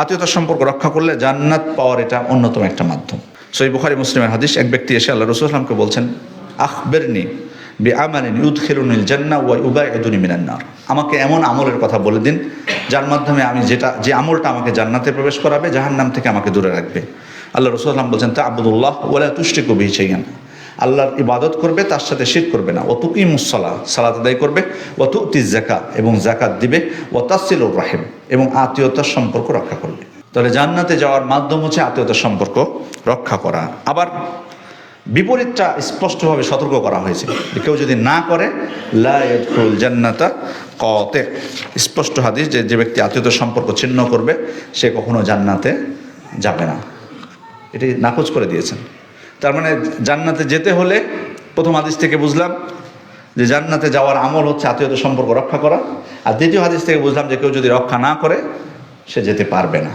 আত্মীয়তার সম্পর্ক রক্ষা করলে জান্নাত পাওয়ার এটা অন্যতম একটা মাধ্যম। সহিহ বুখারী মুসলিমের হাদিস, এক ব্যক্তি এসে আল্লাহ রাসূল সাল্লাল্লাহু আলাইহি ওয়াসাল্লামকে বলছেন, আখবিরনি বিআমালিন ইউদখিলুনিল জান্নাহ ওয়া ইউবাইদুনি মিনান নার। আমাকে এমন আমলের কথা বলে দিন যার মাধ্যমে আমি যে আমলটা আমাকে জান্নাতে প্রবেশ করাবে, জাহান্নাম থেকে আমাকে দূরে রাখবে। আল্লাহ রাসূল সাল্লাল্লাহু আলাইহি ওয়াসাল্লাম বলছেন, তা'বুদুল্লাহ ওয়া লা তুশরিকু বিহি শাইআন। আল্লাহর ইবাদত করবে, তার সাথে শিরক করবে না। ওয়া তুকিমুস সালাহ, সালাত আদায় করবে। ওয়া তুতিজ যাকাত, এবং যাকাত দিবে। ওয়া তাসিলুর রাহিম, এবং আত্মীয়তার সম্পর্ক রক্ষা করবে। তাহলে জান্নাতে যাওয়ার মাধ্যম হচ্ছে আত্মীয়তার সম্পর্ক রক্ষা করা। আবার বিপরীতটা স্পষ্টভাবে সতর্ক করা হয়েছে, কেউ যদি না করে লা ইয়াদখুলুল জান্নাতা কাতি। স্পষ্ট হাদিস যে ব্যক্তি আত্মীয়তার সম্পর্ক ছিন্ন করবে সে কখনো জান্নাতে যাবে না, এটি নাকচ করে দিয়েছেন। তার মানে জান্নাতে যেতে হলে প্রথম হাদিস থেকে বুঝলাম যে জান্নাতে যাওয়ার আমল হচ্ছে আত্মীয়তার সম্পর্ক রক্ষা করা, আর দ্বিতীয় হাদিস থেকে বুঝলাম যে কেউ যদি রক্ষা না করে সে যেতে পারবে না।